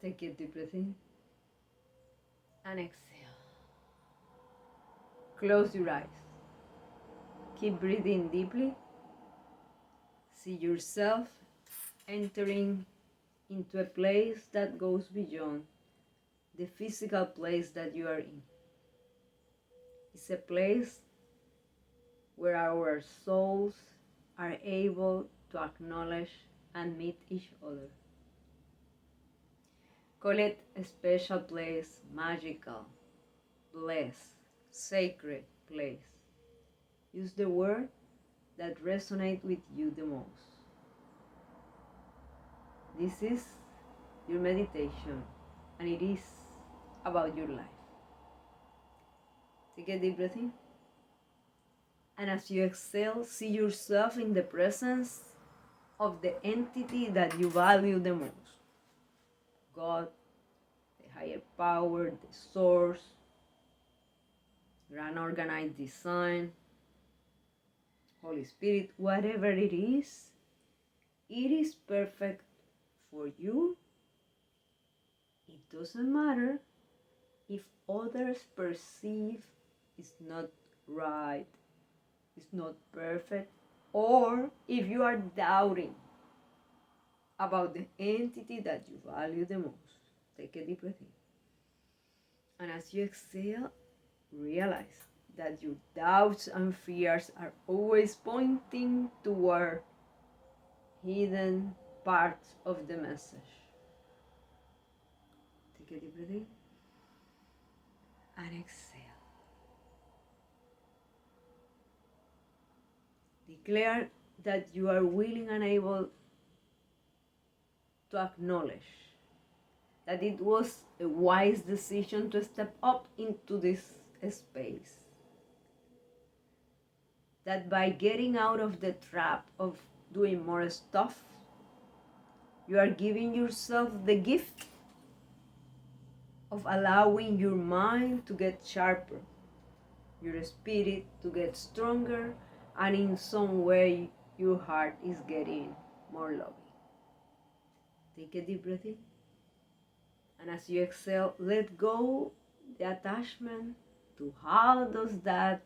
Take a deep breath in and exhale. Close your eyes. Keep breathing deeply. See yourself entering into a place that goes beyond the physical place that you are in. It's a place where our souls are able to acknowledge and meet each other. Call it a special place, magical, blessed, sacred place. Use the word that resonates with you the most. This is your meditation, and it is about your life. Take a deep breath in. And as you exhale, see yourself in the presence of the entity that you value the most. God, the higher power, the source, grand organized design, Holy Spirit, whatever it is perfect for you. It doesn't matter if others perceive it's not right, it's not perfect, or if you are doubting about the entity that you value the most. Take a deep breath in. And as you exhale, realize that your doubts and fears are always pointing toward hidden parts of the message. Take a deep breath in and exhale. Declare that you are willing and able to acknowledge that it was a wise decision to step up into this space. That by getting out of the trap of doing more stuff, you are giving yourself the gift of allowing your mind to get sharper, your spirit to get stronger, and in some way your heart is getting more loving. Take a deep breath in. And as you exhale, let go the attachment to how does that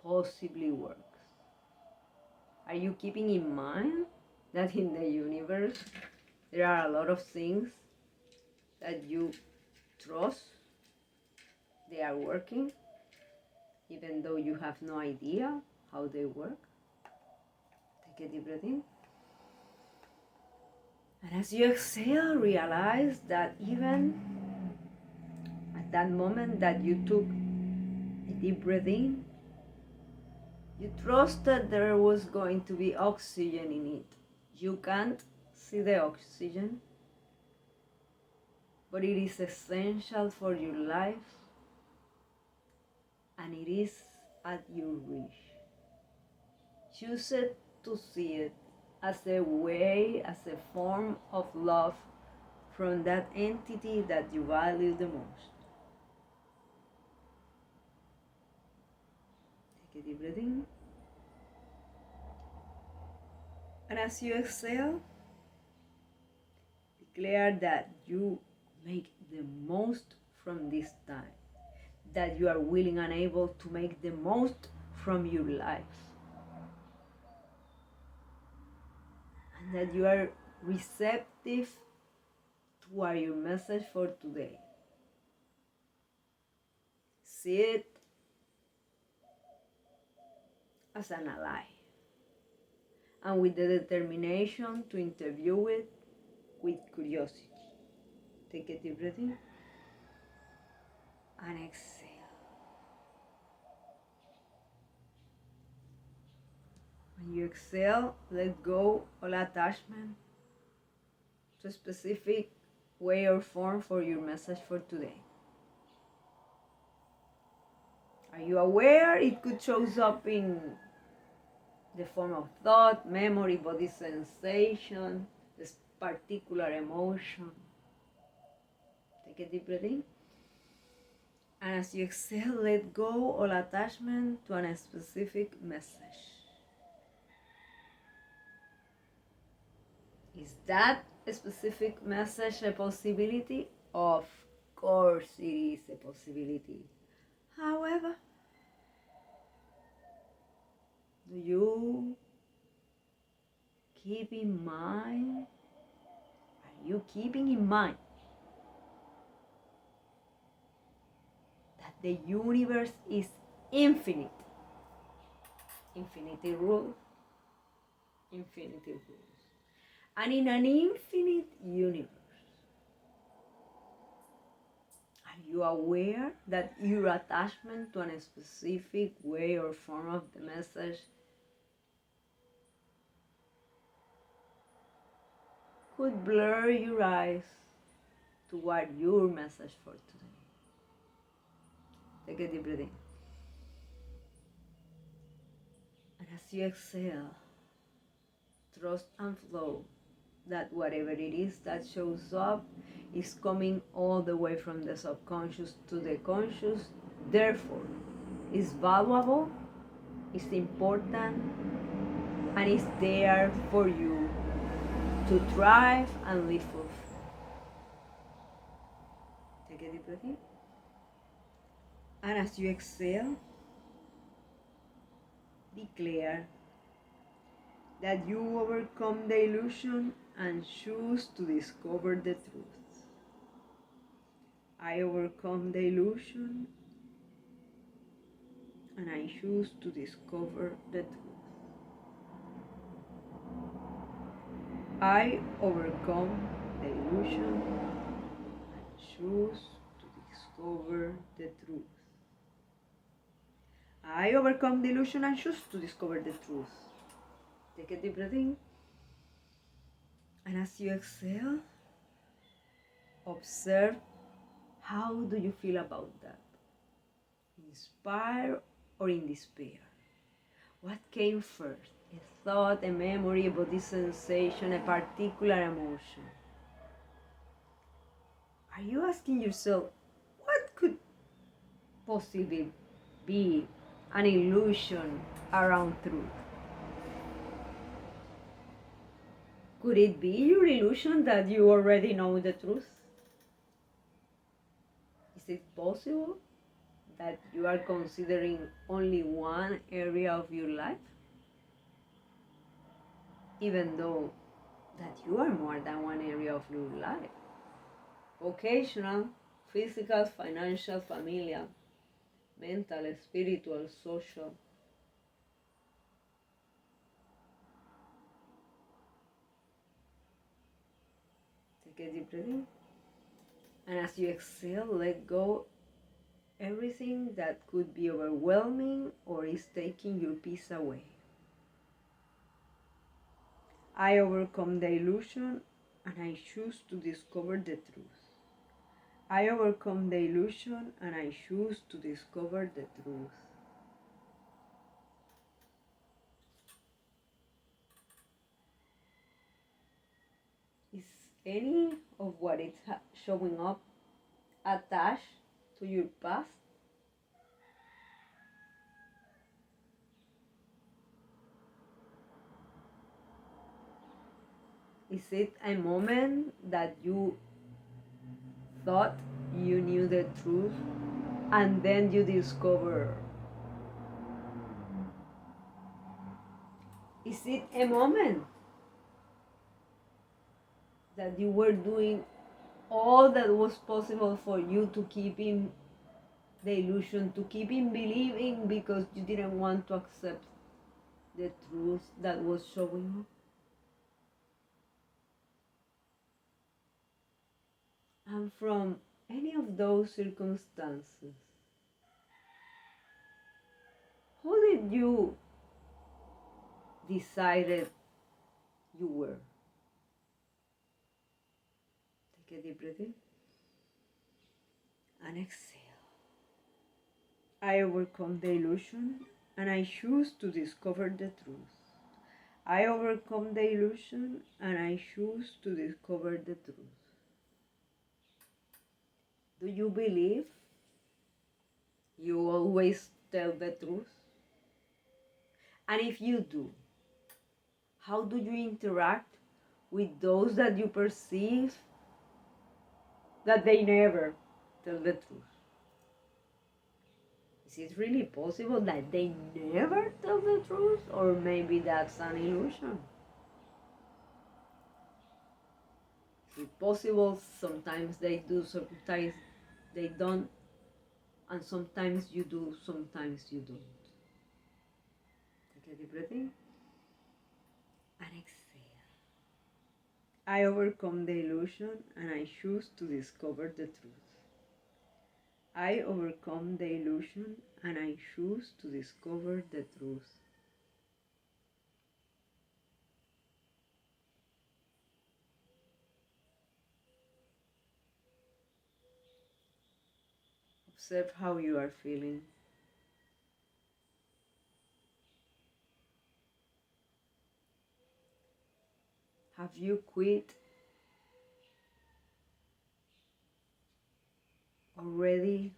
possibly works. Are you keeping in mind that in the universe there are a lot of things that you trust they are working, even though you have no idea how they work? Take a deep breath in. And as you exhale, realize that even at that moment that you took a deep breath in, you trusted there was going to be oxygen in it. You can't see the oxygen, but it is essential for your life, and it is at your reach. Choose it to see it as a way, as a form of love from that entity that you value the most. Take a deep breath in. And as you exhale, declare that you make the most from this time, that you are willing and able to make the most from your life, and that you are receptive toward your message for today. See it as an ally, and with the determination to interview it with curiosity. Take a deep breath in and exhale. When you exhale, let go all attachment to a specific way or form for your message for today. Are you aware it could show up in the form of thought, memory, body sensation, this particular emotion? Take a deep breath in. And as you exhale, let go all attachment to a specific message. Is that a specific message a possibility? Of course it is a possibility. However, do you keep in mind, are you keeping in mind that the universe is infinite? Infinity rules, infinity rules. And in an infinite universe, are you aware that your attachment to a specific way or form of the message could blur your eyes toward your message for today? Take a deep breath in. And as you exhale, trust and flow that whatever it is that shows up is coming all the way from the subconscious to the conscious, therefore is valuable, is important, and is there for you to thrive and live fulfilled. Take a deep breath in. And as you exhale, declare that you overcome the illusion and choose to discover the truth. I overcome the illusion and I choose to discover the truth. I overcome the illusion and choose to discover the truth. I overcome the illusion and choose to discover the truth. Take a deep breath in. And as you exhale, observe how do you feel about that? Inspired or in despair? What came first? A thought, a memory, a body sensation, a particular emotion? Are you asking yourself, what could possibly be an illusion around truth? Could it be your illusion that you already know the truth? Is it possible that you are considering only one area of your life? Even though that you are more than one area of your life. Vocational, physical, financial, familial, mental, spiritual, social. Take a deep breath in. And as you exhale, let go everything that could be overwhelming or is taking your peace away. I overcome the illusion and I choose to discover the truth. I overcome the illusion and I choose to discover the truth. Is any of what is showing up attached to your past? Is it a moment that you thought you knew the truth and then you discover? Is it a moment that you were doing all that was possible for you to keep in the illusion, to keep in believing because you didn't want to accept the truth that was showing up? And from any of those circumstances, who did you decided you were? Take a deep breath in and exhale. I overcome the illusion and I choose to discover the truth. I overcome the illusion and I choose to discover the truth. Do you believe you always tell the truth? And if you do, how do you interact with those that you perceive that they never tell the truth? Is it really possible that they never tell the truth? Or maybe that's an illusion? Is it possible sometimes they do, sometimes they don't, and sometimes you do, sometimes you don't? Take a deep breath in and exhale. I overcome the illusion and I choose to discover the truth. I overcome the illusion and I choose to discover the truth. Observe how you are feeling. Have you quit already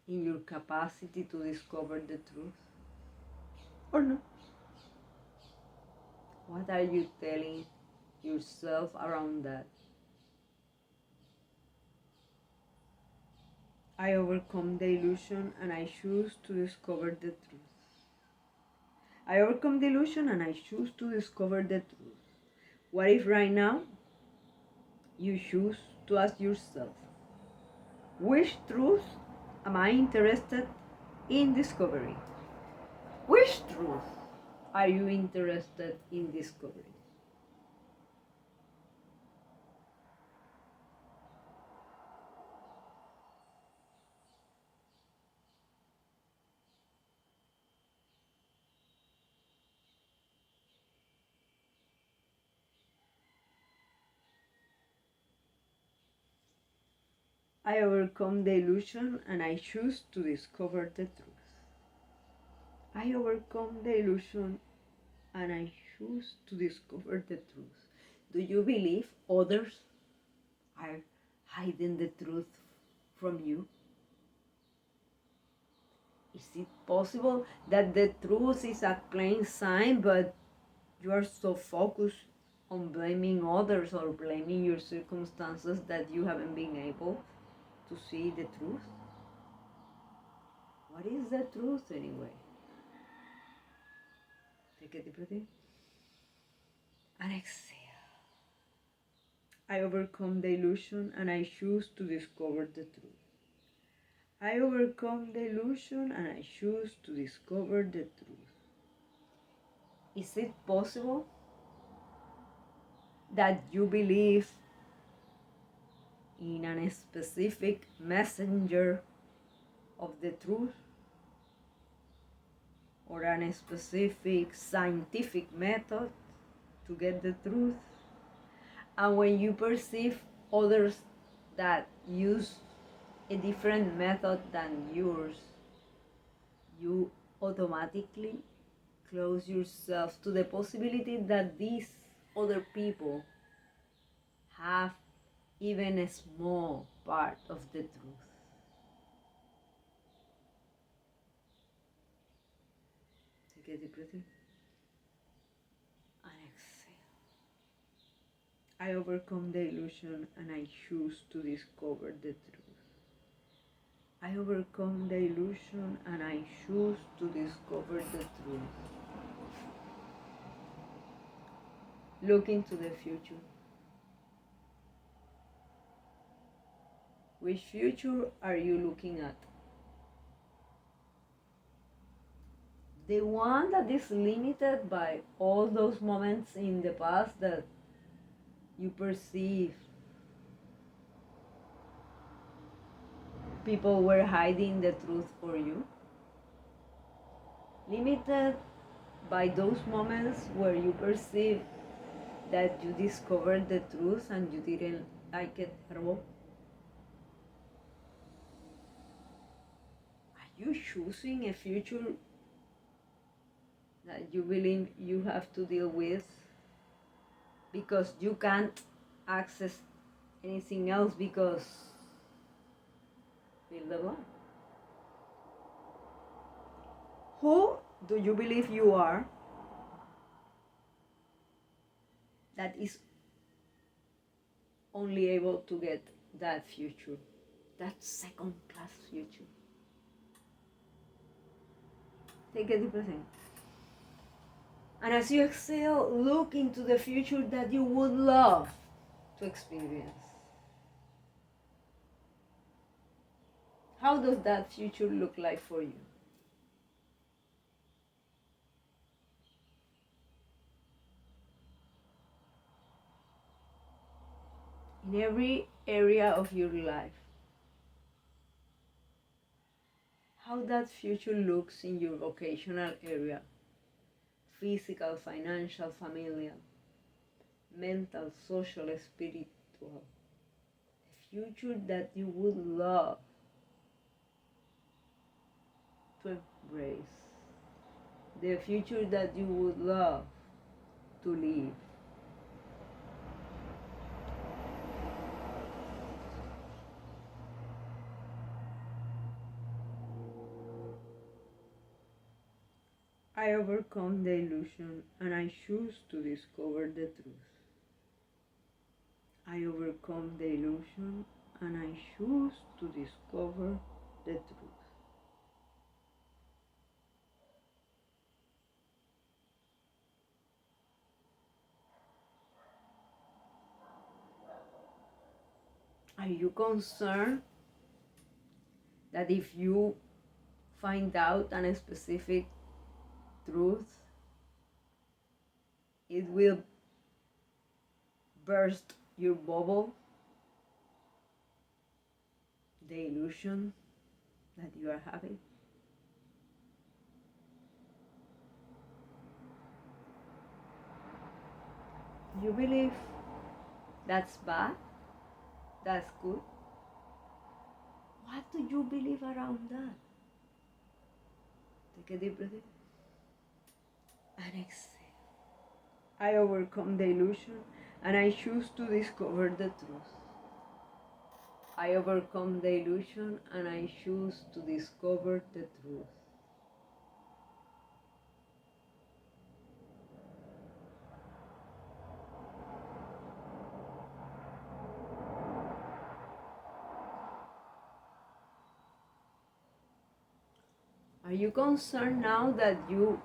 in your capacity to discover the truth? Or no? What are you telling yourself around that? I overcome the illusion and I choose to discover the truth. I overcome the illusion and I choose to discover the truth. What if right now you choose to ask yourself, which truth am I interested in discovering? Which truth are you interested in discovering? I overcome the illusion and I choose to discover the truth. I overcome the illusion and I choose to discover the truth. Do you believe others are hiding the truth from you? Is it possible that the truth is a plain sign, but you are so focused on blaming others or blaming your circumstances that you haven't been able to see the truth? What is the truth anyway? Take a deep breath in and exhale. I overcome the illusion and I choose to discover the truth. I overcome the illusion and I choose to discover the truth. Is it possible that you believe in a specific messenger of the truth or a specific scientific method to get the truth? And when you perceive others that use a different method than yours, you automatically close yourself to the possibility that these other people have even a small part of the truth. Take a deep breath in and exhale. I overcome the illusion and I choose to discover the truth. I overcome the illusion and I choose to discover the truth. Look into the future. Which future are you looking at? The one that is limited by all those moments in the past that you perceive people were hiding the truth for you? Limited by those moments where you perceive that you discovered the truth and you didn't like it at all? Are you choosing a future that you believe you have to deal with because you can't access anything else because fill the blank? Who do you believe you are that is only able to get that future, that second class future. Take a deep breath in. And as you exhale, look into the future that you would love to experience. How does that future look like for you? In every area of your life, how that future looks in your vocational area, physical, financial, familial, mental, social, spiritual, the future that you would love to embrace, the future that you would love to live. I overcome the illusion and I choose to discover the truth. I overcome the illusion and I choose to discover the truth. Are you concerned that if you find out a specific truth, it will burst your bubble, the illusion that you are having? You believe that's bad? That's good? What do you believe around that? Take a deep breath in and exhale. I overcome the illusion and I choose to discover the truth. I overcome the illusion and I choose to discover the truth. Are you concerned now that you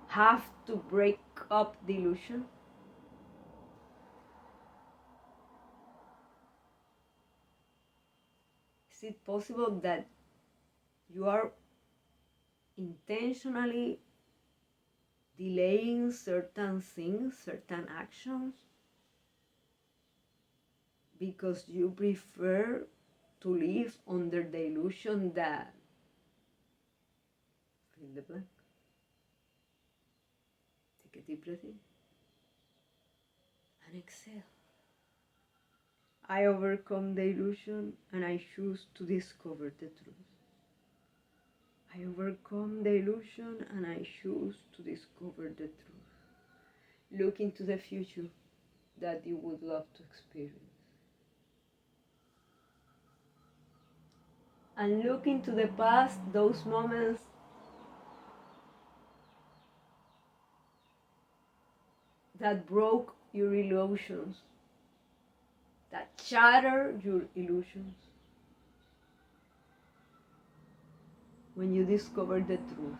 have to break up the illusion? Is it possible that you are intentionally delaying certain things, certain actions, because you prefer to live under the illusion that fill the blank? Take a deep breath in and exhale. I overcome the illusion and I choose to discover the truth. I overcome the illusion and I choose to discover the truth. Look into the future that you would love to experience. And look into the past, those moments that broke your illusions, that shattered your illusions. When you discover the truth,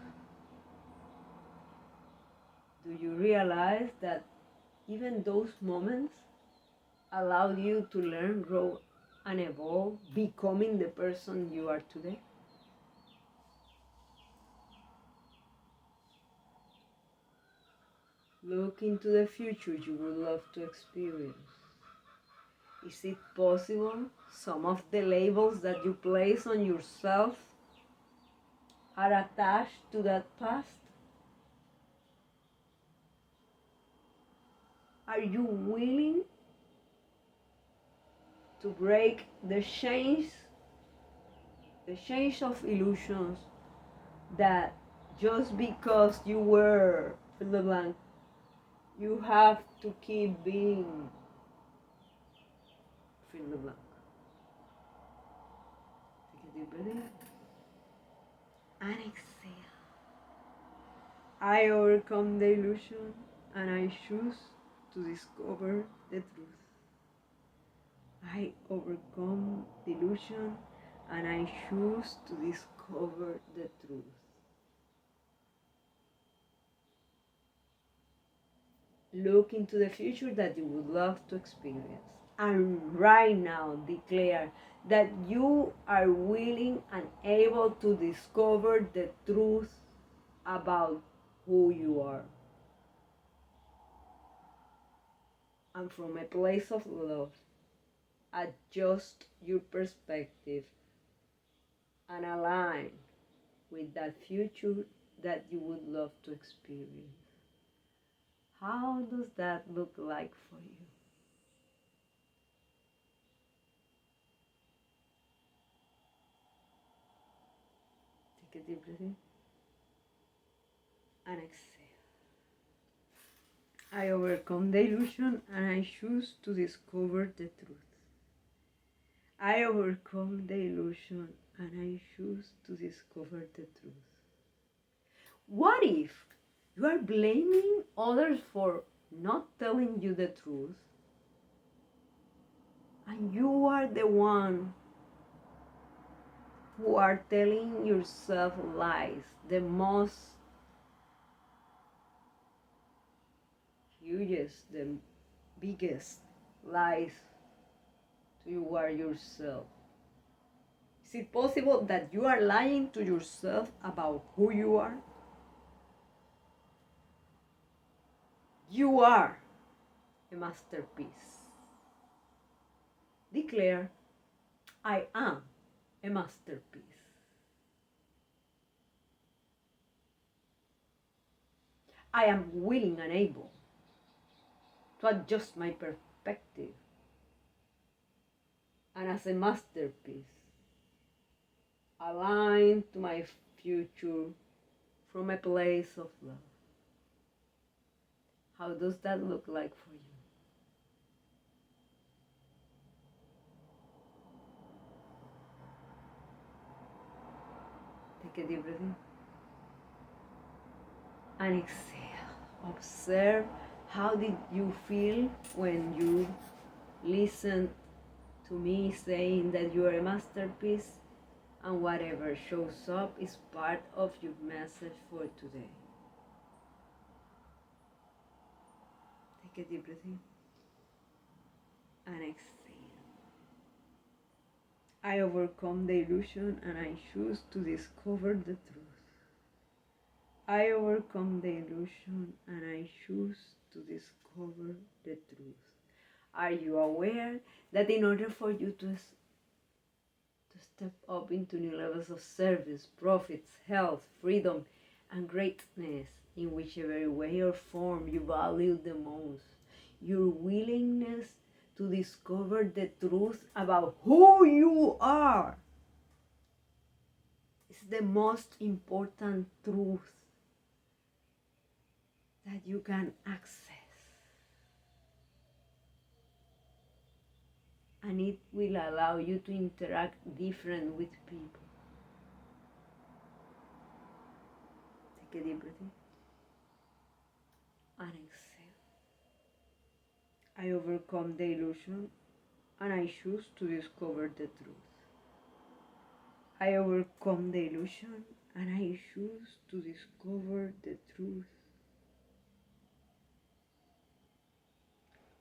do you realize that even those moments allowed you to learn, grow, and evolve, becoming the person you are today? Look into the future you would love to experience. Is it possible some of the labels that you place on yourself are attached to that past? Are you willing to break the chains of illusions that just because you were fill the blank, you have to keep being fill the blank? Take a deep breath in and exhale. I overcome the illusion and I choose to discover the truth. overcome the illusion and I choose to discover the truth. Look into the future that you would love to experience. And right now declare that you are willing and able to discover the truth about who you are. And from a place of love, adjust your perspective and align with that future that you would love to experience. How does that look like for you? Take a deep breath in and exhale. I overcome the illusion and I choose to discover the truth. I overcome the illusion and I choose to discover the truth. What if you are blaming others for not telling you the truth and you are the one who are telling yourself lies, the most hugest, the biggest lies to you are yourself? Is it possible that you are lying to yourself about who you are? You are a masterpiece. Declare, I am a masterpiece. I am willing and able to adjust my perspective. And as a masterpiece, align to my future from a place of love. How does that look like for you? Take a deep breath in and exhale. Observe how did you feel when you listened to me saying that you are a masterpiece, and whatever shows up is part of your message for today. Take a deep breath in and exhale. I overcome the illusion and I choose to discover the truth. I overcome the illusion and I choose to discover the truth. Are you aware that in order for you to step up into new levels of service, profits, health, freedom, and greatness in whichever way or form you value the most, your willingness to discover the truth about who you are is the most important truth that you can access. And it will allow you to interact different with people. Take a deep breath in and exhale. I overcome the illusion and I choose to discover the truth. I overcome the illusion and I choose to discover the truth.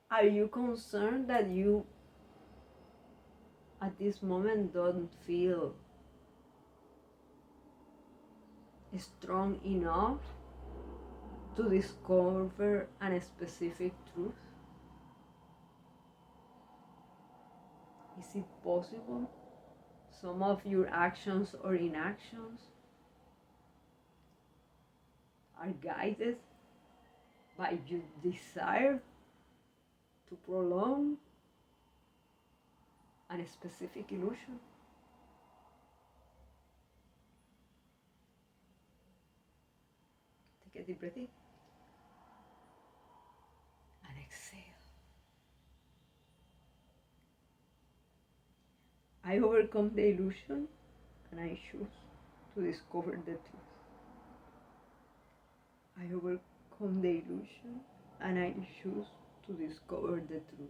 Are you concerned that you at this moment don't feel strong enough to discover a specific truth? Is it possible some of your actions or inactions are guided by your desire to prolong a specific illusion? Take a deep breath in and exhale. I overcome the illusion and I choose to discover the truth. I overcome the illusion and I choose to discover the truth.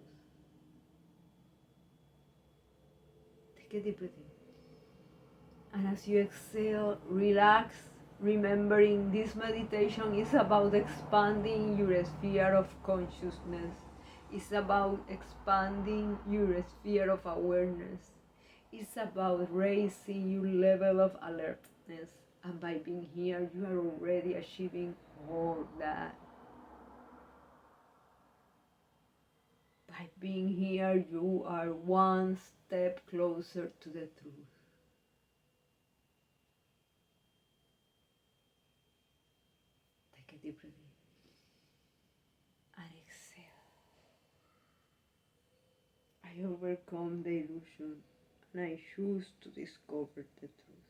a deep breath in. And as you exhale, relax, remembering this meditation is about expanding your sphere of consciousness. It's about expanding your sphere of awareness. It's about raising your level of alertness. And by being here, you are already achieving all that. By being here, you are one step closer to the truth. Take a deep breath in and exhale. I overcome the illusion and I choose to discover the truth.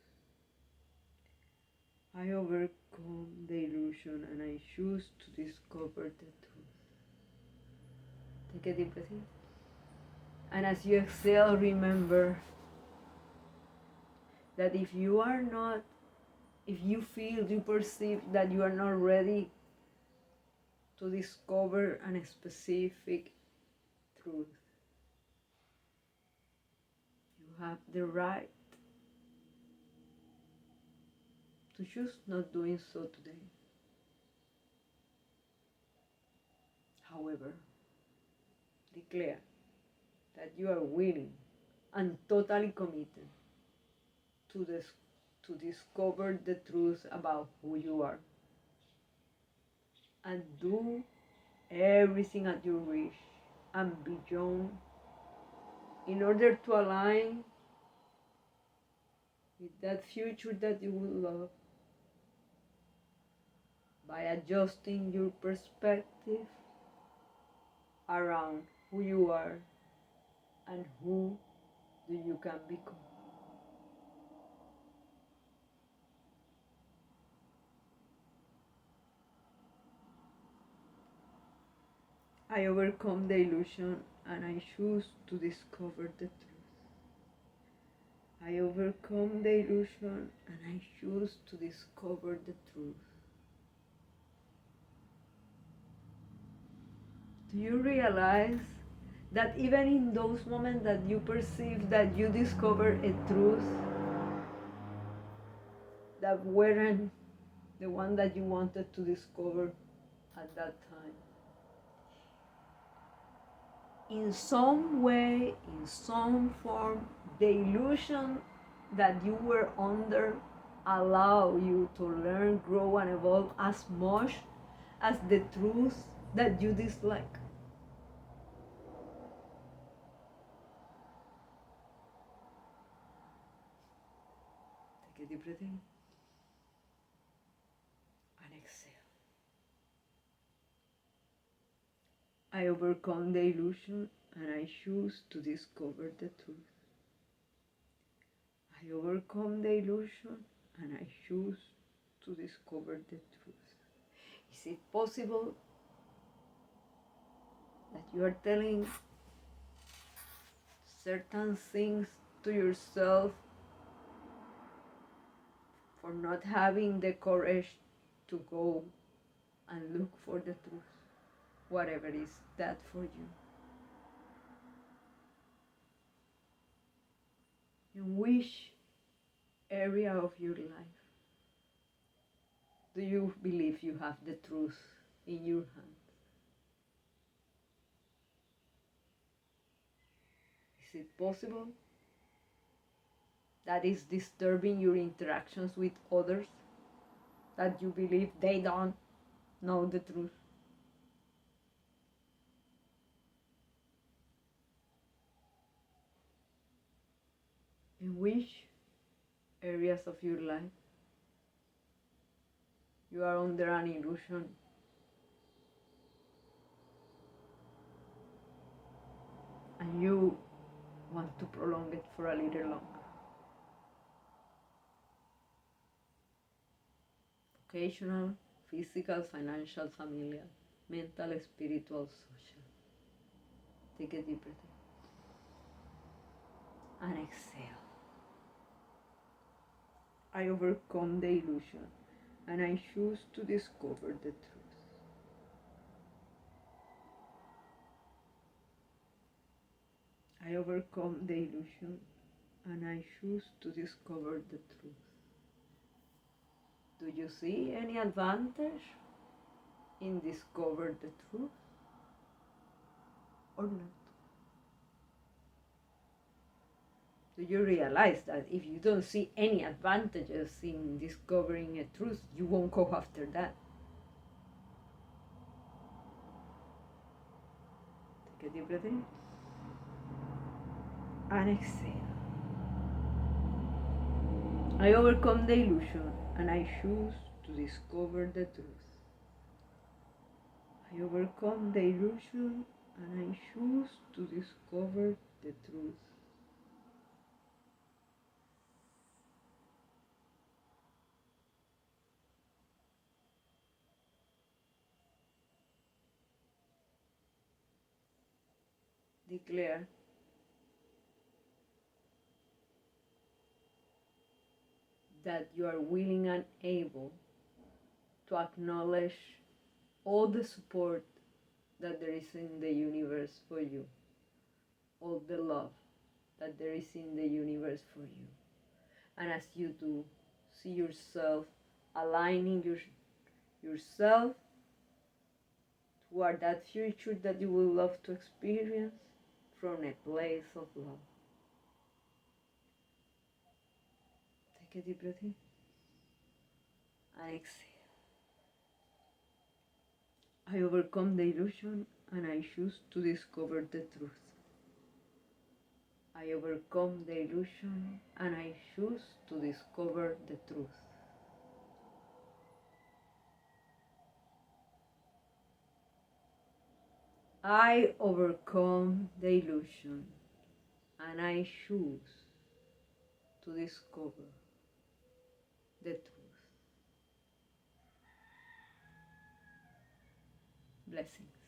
I overcome the illusion and I choose to discover the truth. Take a deep breath in. And as you exhale, remember that if you feel, you perceive that you are not ready to discover a specific truth, you have the right to choose not doing so today. However, declare that you are willing and totally committed to discover the truth about who you are and do everything at your wish and beyond in order to align with that future that you would love by adjusting your perspective around who you are and who you can become. I overcome the illusion and I choose to discover the truth. I overcome the illusion and I choose to discover the truth. Do you realize that even in those moments that you perceive that you discover a truth that weren't the one that you wanted to discover at that time, in some way, in some form, the illusion that you were under allow you to learn, grow, and evolve as much as the truth that you dislike? Take a deep breath in and exhale. I overcome the illusion and I choose to discover the truth. I overcome the illusion and I choose to discover the truth. Is it possible that you are telling certain things to yourself for not having the courage to go and look for the truth, whatever is that for you? In which area of your life do you believe you have the truth in your hands? Is it possible that is disturbing your interactions with others, that you believe they don't know the truth? In which areas of your life you are under an illusion and you want to prolong it for a little longer? Vocational, physical, financial, familial, mental, spiritual, social. Take a deep breath and exhale. I overcome the illusion and I choose to discover the truth. I overcome the illusion and I choose to discover the truth. Do you see any advantage in discover the truth or not? Do you realize that if you don't see any advantages in discovering a truth, you won't go after that? Take a deep breath in and exhale. I overcome the illusion and I choose to discover the truth. I overcome the illusion and I choose to discover the truth. Declare that you are willing and able to acknowledge all the support that there is in the universe for you, all the love that there is in the universe for you. And as you do, see yourself aligning yourself toward that future that you will love to experience from a place of love. Take a deep breath in and exhale. I overcome the illusion and I choose to discover the truth. I overcome the illusion and I choose to discover the truth. I overcome the illusion and I choose to discover the truth. Blessings.